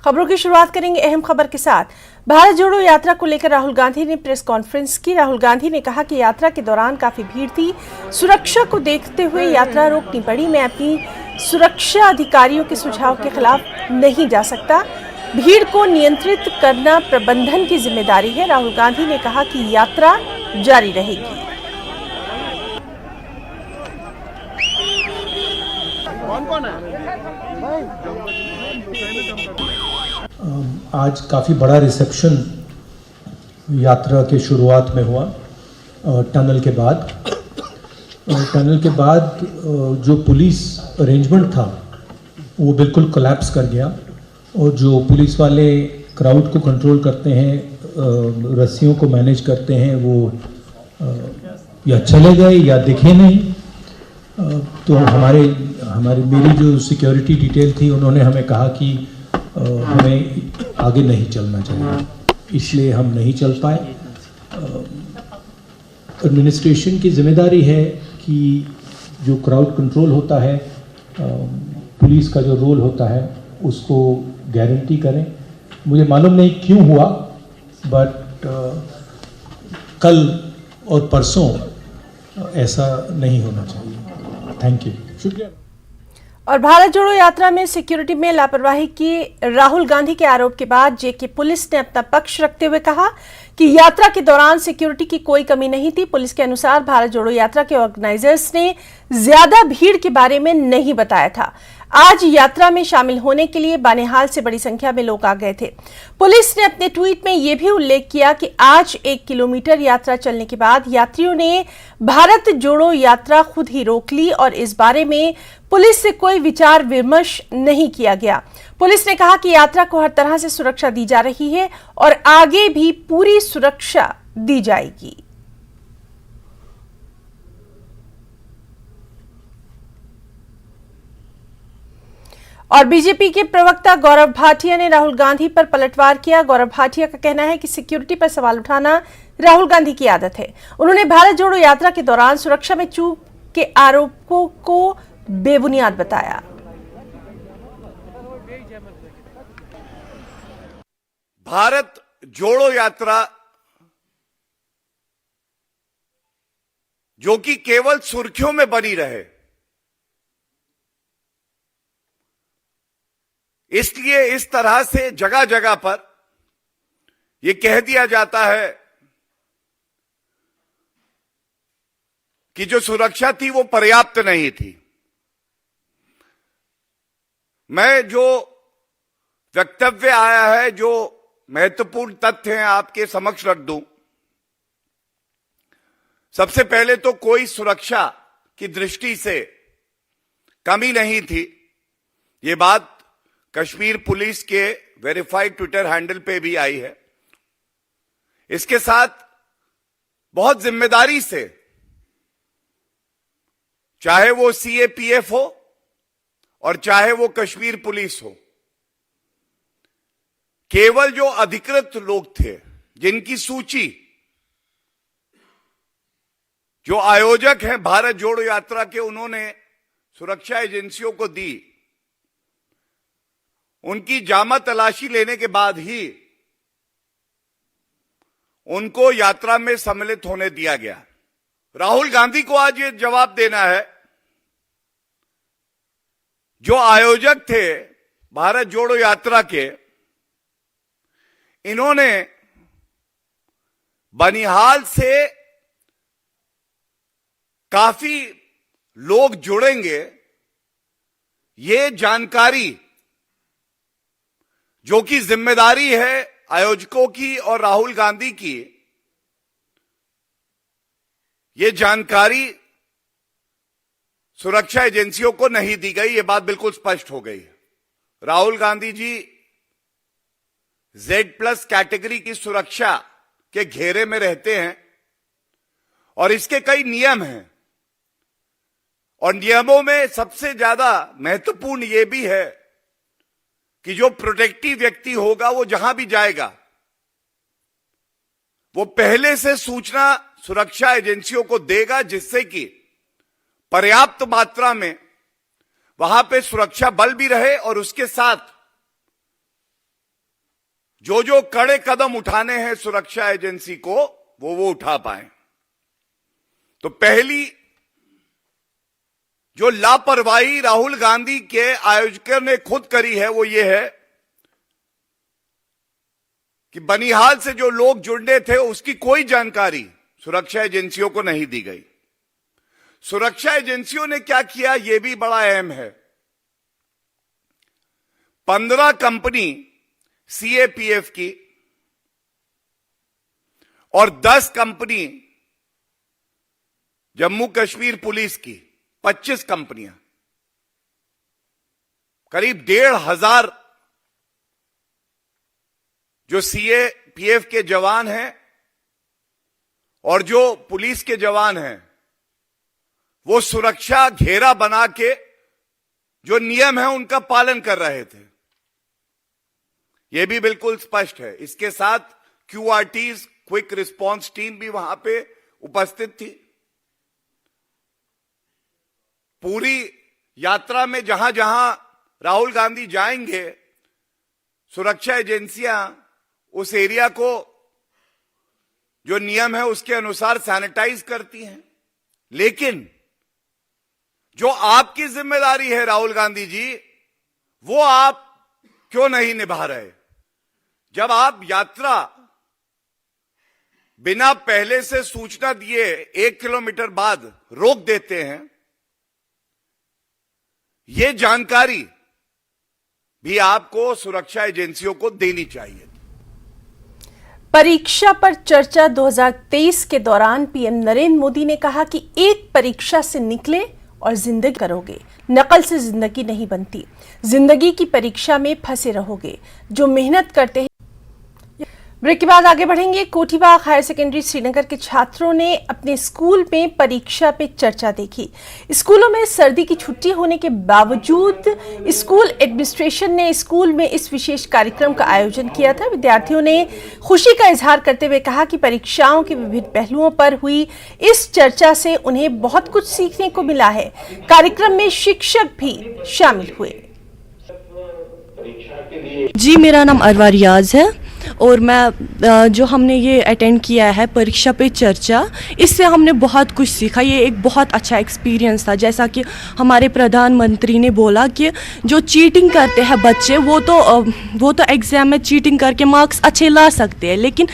खबरों की शुरुआत करेंगे अहम खबर के साथ। भारत जोड़ो यात्रा को लेकर राहुल गांधी ने प्रेस कॉन्फ्रेंस की। राहुल गांधी ने कहा कि यात्रा के दौरान काफी भीड़ थी, सुरक्षा को देखते हुए यात्रा रोकनी पड़ी। मैं अपनी सुरक्षा अधिकारियों के सुझाव के खिलाफ नहीं जा सकता। भीड़ को नियंत्रित करना प्रबंधन की जिम्मेदारी है। राहुल गांधी ने कहा कि यात्रा जारी रहेगी। कौन है? आज काफ़ी बड़ा रिसेप्शन यात्रा के शुरुआत में हुआ। टनल के बाद जो पुलिस अरेंजमेंट था वो बिल्कुल कोलैप्स कर गया और जो पुलिस वाले क्राउड को कंट्रोल करते हैं, रस्सियों को मैनेज करते हैं, वो या चले गए या दिखे नहीं। तो मेरी जो सिक्योरिटी डिटेल थी उन्होंने हमें कहा कि हमें आगे नहीं चलना चाहिए, इसलिए हम नहीं चल पाए। एडमिनिस्ट्रेशन की जिम्मेदारी है कि जो क्राउड कंट्रोल होता है, पुलिस का जो रोल होता है उसको गारंटी करें। मुझे मालूम नहीं क्यों हुआ, बट कल और परसों ऐसा नहीं होना चाहिए। थैंक यू, शुक्रिया। और भारत जोड़ो यात्रा में सिक्योरिटी में लापरवाही की राहुल गांधी के आरोप के बाद जेके पुलिस ने अपना पक्ष रखते हुए कहा कि यात्रा के दौरान सिक्योरिटी की कोई कमी नहीं थी। पुलिस के अनुसार भारत जोड़ो यात्रा के ऑर्गेनाइजर्स ने ज्यादा भीड़ के बारे में नहीं बताया था। आज यात्रा में शामिल होने के लिए बानेहाल से बड़ी संख्या में लोग आ गए थे। पुलिस ने अपने ट्वीट में यह भी उल्लेख किया कि आज 1 किलोमीटर यात्रा चलने के बाद यात्रियों ने भारत जोड़ो यात्रा खुद ही रोक ली और इस बारे में पुलिस से कोई विचार विमर्श नहीं किया गया। पुलिस ने कहा कि यात्रा को हर तरह से सुरक्षा दी जा रही है और आगे भी पूरी सुरक्षा दी जाएगी। और बीजेपी के प्रवक्ता गौरव भाटिया ने राहुल गांधी पर पलटवार किया। गौरव भाटिया का कहना है कि सिक्योरिटी पर सवाल उठाना राहुल गांधी की आदत है। उन्होंने भारत जोड़ो यात्रा के दौरान सुरक्षा में चूक के आरोपों को बेबुनियाद बताया। भारत जोड़ो यात्रा जो कि केवल सुर्खियों में बनी रहे, इसलिए इस तरह से जगह जगह पर यह कह दिया जाता है कि जो सुरक्षा थी वो पर्याप्त नहीं थी। मैं जो वक्तव्य आया है, जो महत्वपूर्ण तथ्य हैं, आपके समक्ष रख दूं। सबसे पहले तो कोई सुरक्षा की दृष्टि से कमी नहीं थी। ये बात कश्मीर पुलिस के वेरीफाइड ट्विटर हैंडल पे भी आई है। इसके साथ बहुत जिम्मेदारी से, चाहे वो सीएपीएफ हो और चाहे वो कश्मीर पुलिस हो, केवल जो अधिकृत लोग थे, जिनकी सूची जो आयोजक हैं भारत जोड़ो यात्रा के, उन्होंने सुरक्षा एजेंसियों को दी, उनकी जामा तलाशी लेने के बाद ही उनको यात्रा में सम्मिलित होने दिया गया। राहुल गांधी को आज ये जवाब देना है, जो आयोजक थे भारत जोड़ो यात्रा के, इन्होंने बनिहाल से काफी लोग जुड़ेंगे, ये जानकारी जो कि जिम्मेदारी है आयोजकों की और राहुल गांधी की, ये जानकारी सुरक्षा एजेंसियों को नहीं दी गई। ये बात बिल्कुल स्पष्ट हो गई है। राहुल गांधी जी Z+ कैटेगरी की सुरक्षा के घेरे में रहते हैं और इसके कई नियम हैं, और नियमों में सबसे ज्यादा महत्वपूर्ण यह भी है कि जो प्रोटेक्टिव व्यक्ति होगा वो जहां भी जाएगा वो पहले से सूचना सुरक्षा एजेंसियों को देगा, जिससे कि पर्याप्त मात्रा में वहां पे सुरक्षा बल भी रहे और उसके साथ जो जो कड़े कदम उठाने हैं सुरक्षा एजेंसी को वो उठा पाए। तो पहली जो लापरवाही राहुल गांधी के आयोजकों ने खुद करी है वो ये है कि बनिहाल से जो लोग जुड़ने थे उसकी कोई जानकारी सुरक्षा एजेंसियों को नहीं दी गई। सुरक्षा एजेंसियों ने क्या किया यह भी बड़ा अहम है। 15 कंपनी सीएपीएफ की और 10 कंपनी जम्मू कश्मीर पुलिस की, 25 कंपनियां, करीब 1,500 जो सीएपीएफ के जवान हैं और जो पुलिस के जवान हैं वो सुरक्षा घेरा बना के जो नियम है उनका पालन कर रहे थे। यह भी बिल्कुल स्पष्ट है। इसके साथ क्यूआरटीज, क्विक रिस्पांस टीम भी वहां पे उपस्थित थी। पूरी यात्रा में जहां जहां राहुल गांधी जाएंगे सुरक्षा एजेंसियां उस एरिया को जो नियम है उसके अनुसार सैनिटाइज करती हैं। लेकिन जो आपकी जिम्मेदारी है राहुल गांधी जी, वो आप क्यों नहीं निभा रहे? जब आप यात्रा बिना पहले से सूचना दिए 1 किलोमीटर बाद रोक देते हैं, ये जानकारी भी आपको सुरक्षा एजेंसियों को देनी चाहिए। परीक्षा पर चर्चा 2023 के दौरान पीएम नरेंद्र मोदी ने कहा कि एक परीक्षा से निकले और जिंदगी करोगे, नकल से जिंदगी नहीं बनती। जिंदगी की परीक्षा में फंसे रहोगे। जो मेहनत करते हैं। ब्रेक के बाद आगे बढ़ेंगे। कोठीबाग हायर सेकेंडरी श्रीनगर के छात्रों ने अपने स्कूल में परीक्षा पे चर्चा देखी। स्कूलों में सर्दी की छुट्टी होने के बावजूद स्कूल एडमिनिस्ट्रेशन ने स्कूल में इस विशेष कार्यक्रम का आयोजन किया था। विद्यार्थियों ने खुशी का इजहार करते हुए कहा कि परीक्षाओं के विभिन्न पहलुओं पर हुई इस चर्चा से उन्हें बहुत कुछ सीखने को मिला है। कार्यक्रम में शिक्षक भी शामिल हुए। जी, मेरा नाम अरवा रियाज है और मैं जो हमने ये अटेंड किया है परीक्षा पे चर्चा, इससे हमने बहुत कुछ सीखा। ये एक बहुत अच्छा एक्सपीरियंस था। जैसा कि हमारे प्रधानमंत्री ने बोला कि जो चीटिंग करते हैं बच्चे वो तो एग्ज़ाम में चीटिंग करके मार्क्स अच्छे ला सकते हैं, लेकिन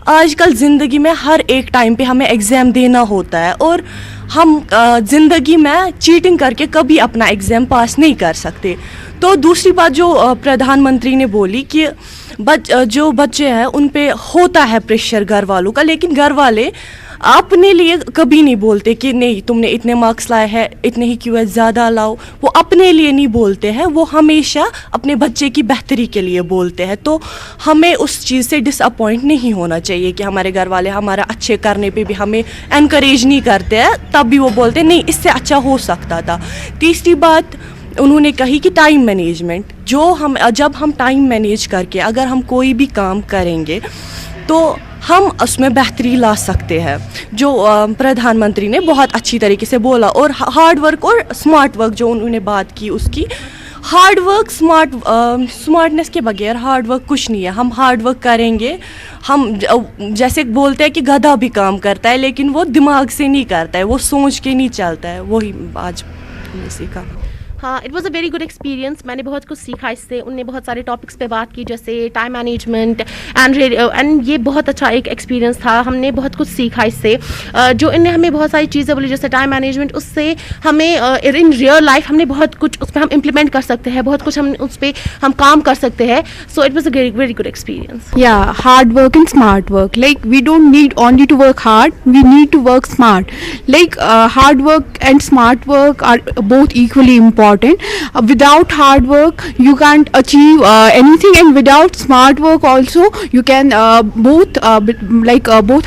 आजकल ज़िंदगी में हर एक टाइम पे हमें एग्ज़ाम देना होता है और हम ज़िंदगी में चीटिंग करके कभी अपना एग्ज़ाम पास नहीं कर सकते। तो दूसरी बात जो प्रधानमंत्री ने बोली कि जो बच्चे हैं उन पे होता है प्रेशर घर वालों का, लेकिन घर वाले अपने लिए कभी नहीं बोलते कि नहीं तुमने इतने मार्क्स लाए हैं, इतने ही क्यों है, ज़्यादा लाओ। वो अपने लिए नहीं बोलते हैं, वो हमेशा अपने बच्चे की बेहतरी के लिए बोलते हैं। तो हमें उस चीज़ से डिसअपॉइंट नहीं होना चाहिए कि हमारे घर वाले हमारा अच्छे करने पे भी हमें एनकरेज नहीं करते हैं, तब भी वो बोलते नहीं इससे अच्छा हो सकता था। तीसरी बात उन्होंने कही कि टाइम मैनेजमेंट, जब हम टाइम मैनेज करके अगर हम कोई भी काम करेंगे तो हम उसमें बेहतरी ला सकते हैं। जो प्रधानमंत्री ने बहुत अच्छी तरीके से बोला। और हार्ड वर्क और स्मार्ट वर्क जो उन्होंने बात की उसकी, हार्ड वर्क स्मार्टनेस के बगैर हार्ड वर्क कुछ नहीं है। हम हार्ड वर्क करेंगे, हम जैसे बोलते हैं कि गधा भी काम करता है लेकिन वो दिमाग से नहीं करता है, वो सोच के नहीं चलता है। वही आज हमने सीखा। हाँ, it was a very good experience. मैंने बहुत कुछ सीखा इससे। उनने बहुत सारे टॉपिक्स पे बात की जैसे टाइम मैनेजमेंट एंड ये बहुत अच्छा एक एक्सपीरियंस था। हमने बहुत कुछ सीखा इससे। जो इनने हमें बहुत सारी चीज़ें बोली जैसे टाइम मैनेजमेंट, उससे हमें इन रियल लाइफ हमने बहुत कुछ उस पर हम इम्प्लीमेंट कर सकते हैं, बहुत कुछ हम उस पर हम काम कर सकते हैं। So it was a very good experience. Yeah, hard work and smart work. Like we don't need only to work hard, we need to work smart. Like hard work and smart work are both equally important. Without hard work, you can't achieve anything, and without smart work also, you can both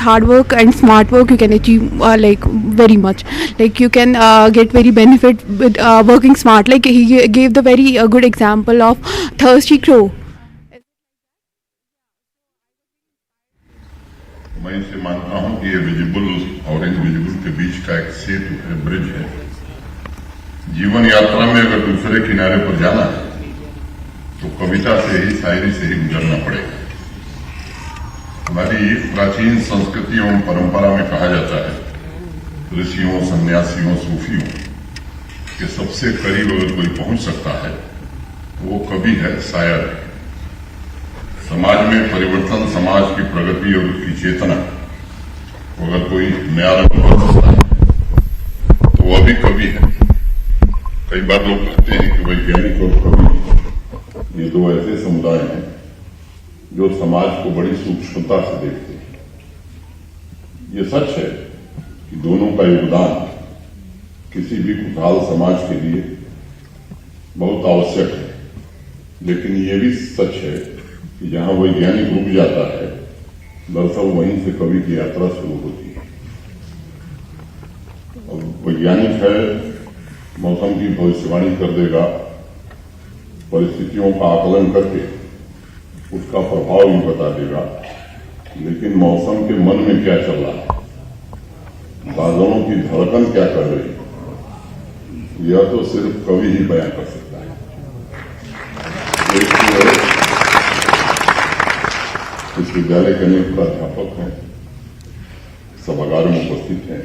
hard work and smart work you can achieve like very much. Like you can get very benefit with working smart. Like he gave the very good example of thirsty crow. मैं इसे मानता हूं कि ये visible और invisible के बीच का एक सेतु है, ब्रिज है। जीवन यात्रा में अगर दूसरे किनारे पर जाना है तो कविता से ही, शायरी से ही गुजरना पड़ेगा। हमारी प्राचीन संस्कृति एवं परंपरा में कहा जाता है ऋषियों, सन्यासियों, सूफियों के सबसे करीब अगर कोई पहुंच सकता है तो वो कवि है, शायर है। समाज में परिवर्तन, समाज की प्रगति और उसकी चेतना को अगर कोई नया रंग भर सकता है तो वो अभी कवि है। कई बार लोग कहते हैं कि वैज्ञानिक और कवि ये दो ऐसे समुदाय हैं जो समाज को बड़ी सूक्ष्मता से देखते हैं। ये सच है कि दोनों का योगदान किसी भी खुशहाल समाज के लिए बहुत आवश्यक है, लेकिन ये भी सच है कि जहां वैज्ञानिक रुक जाता है, दरअसल वहीं से कवि की यात्रा शुरू होती है। और वैज्ञानिक है, मौसम की भविष्यवाणी कर देगा, परिस्थितियों का आकलन करके उसका प्रभाव भी बता देगा, लेकिन मौसम के मन में क्या चल रहा है, बादलों की धड़कन क्या कर रही है, यह तो सिर्फ कवि ही बयां कर सकता है। इस विद्यालय के अनेक प्राध्यापक हैं, सभागार में उपस्थित हैं।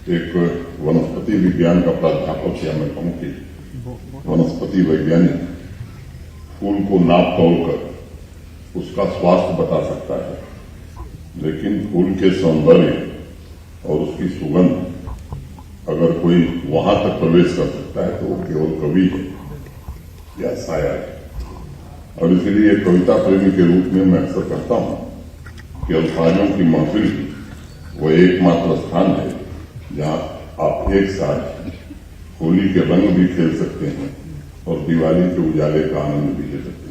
एक वनस्पति विज्ञान का प्राध्यापक, या मैं कहूं कि वनस्पति वैज्ञानिक फूल को नाप तोल कर उसका स्वास्थ्य बता सकता है, लेकिन फूल के सौंदर्य और उसकी सुगंध अगर कोई वहां तक प्रवेश कर सकता है तो वो केवल कवि है या शायर है। और इसलिए कविता प्रेमी के रूप में मैं अक्सर कहता हूं कि अल्फाजों की महफिल वो एकमात्र स्थान है जहां आप एक साथ होली के रंग भी खेल सकते हैं और दिवाली के उजाले का आनंद भी ले सकते हैं।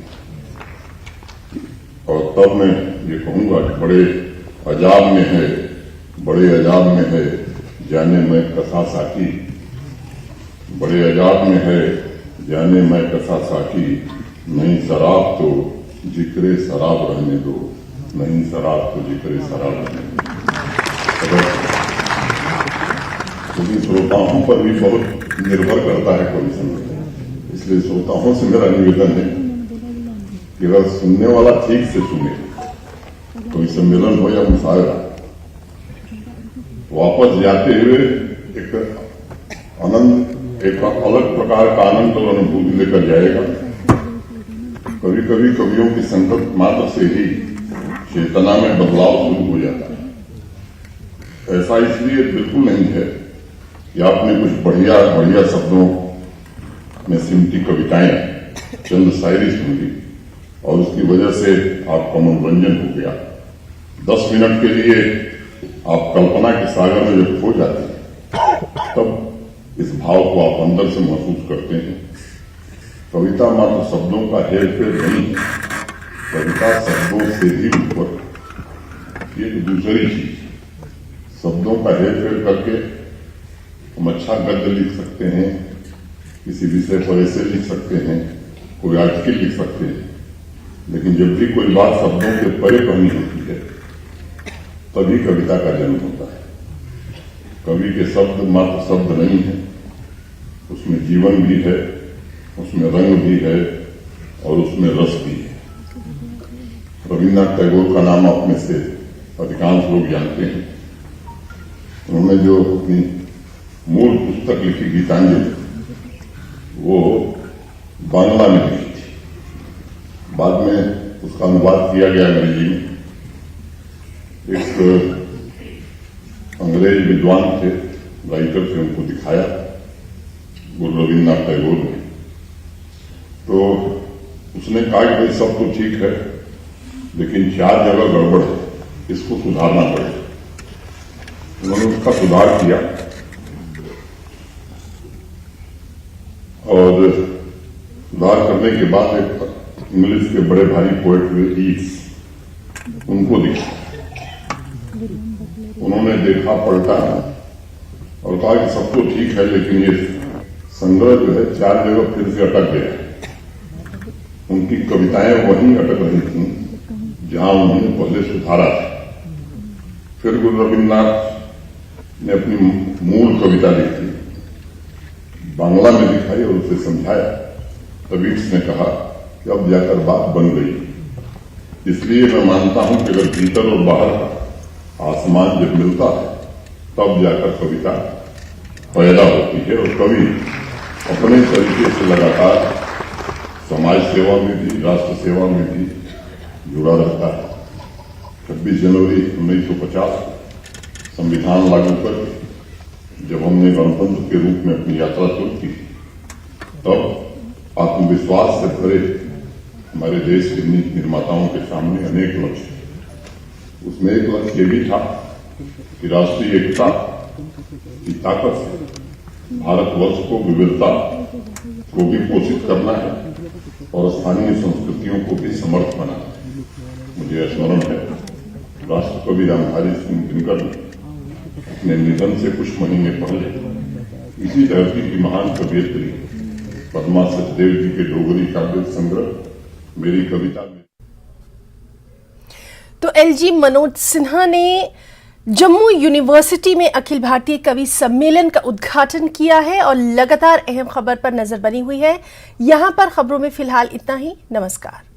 और तब मैं ये कहूंगा कि बड़े अजाब में है, बड़े अजाब में है जाने मैं कसा साकी, बड़े अजाब में है जाने मैं कसा साकी, नहीं शराब तो जिक्रे शराब रहने दो, नहीं शराब तो जिक्रे शराब रहने दो। क्योंकि श्रोताओं पर भी बहुत निर्भर करता है कवि सम्मेलन, इसलिए श्रोताओं से मेरा निवेदन है कि अगर सुनने वाला ठीक से सुने, कोई सम्मेलन हो या मुशायरा, वापस जाते हुए एक आनंद, एक अलग प्रकार का आनंद और अनुभूति लेकर जाएगा। कभी कभी कवियों की संकल्प मात्र से ही चेतना में बदलाव शुरू हो जाता है। ऐसा इसलिए बिल्कुल नहीं है कि आपने कुछ बढ़िया बढ़िया शब्दों में सिमटी कविताएं, चंद शायरी सुन ली और उसकी वजह से आपका मनोरंजन हो गया। 10 मिनट के लिए आप कल्पना के सागर में जब खो जाते हैं, तब इस भाव को आप अंदर से महसूस करते हैं। कविता मात्र शब्दों का हेरफेर नहीं है, कविता शब्दों से भी ऊपर एक दूसरी चीज। शब्दों का हेरफेर करके हम अच्छा गद्य लिख सकते हैं, किसी विषय पर ऐसे लिख सकते हैं, कोई आर्टिकल लिख सकते हैं, लेकिन जब भी कोई बात शब्दों के परे कहनी होती है तभी कविता का जन्म होता है। कवि के शब्द मात्र शब्द नहीं है, उसमें जीवन भी है, उसमें रंग भी है और उसमें रस भी है। रविन्द्रनाथ टैगोर का नाम आप में से अधिकांश लोग जानते हैं। उन्होंने जो अपनी मूल पुस्तक लिखी गीतांजलि, वो बांग्ला में लिखी थी, बाद में उसका अनुवाद किया गया अंग्रेजी में। एक अंग्रेज विद्वान थे, राइटर थे, उनको दिखाया गुरु रविन्द्रनाथ टैगोर ने, तो उसने कहा कि भाई सब तो ठीक है, लेकिन 4 जगह गड़बड़ है, इसको सुधारना पड़ेगा। उन्होंने उसका सुधार किया और सुधार करने के बाद एक इंग्लिश के बड़े भारी पोएट हुए ईट्स, उनको दिखा। उन्होंने देखा, पलटा और कहा कि सब तो ठीक है, लेकिन ये संग्रह जो है 4 जगह फिर से अटक गया। उनकी कविताएं वहीं अटक रही थी जहां उन्होंने पहले सुधारा था। फिर गुरु रविन्द्रनाथ ने अपनी मूल कविता लिखी, बांग्ला में दिखाई और उसे समझाया। तब ईट्स ने कहा कि अब जाकर बात बन गई। इसलिए मैं मानता हूं कि अगर भीतर और बाहर का आसमान जब मिलता है तब जाकर कविता पैदा होती है। और कवि अपने तरीके से लगातार समाज सेवा में भी, राष्ट्र सेवा में भी जुड़ा रहता है। 26 जनवरी 1950 संविधान लागू कर जब हमने गणतंत्र के रूप में अपनी यात्रा शुरू की, तब आत्मविश्वास से भरे हमारे देश के नीति निर्माताओं के सामने अनेक लक्ष्य। उसमें एक लक्ष्य ये भी था कि राष्ट्रीय एकता की ताकत से भारतवर्ष को विविधता को भी पोषित करना है और स्थानीय संस्कृतियों को भी समर्थ बनाना है। मुझे स्मरण है राष्ट्रकवि रामधारी सिंह दिनकर ने अपने निधन से कुछ महीने पहले इसी धरती की महान कवयित्री पद्मा सचदेव जी के डोगरी काव्य संग्रह मेरी कविता में। तो एलजी मनोज सिन्हा ने जम्मू यूनिवर्सिटी में अखिल भारतीय कवि सम्मेलन का उद्घाटन किया है और लगातार अहम खबर पर नजर बनी हुई है। यहां पर खबरों में फिलहाल इतना ही। नमस्कार।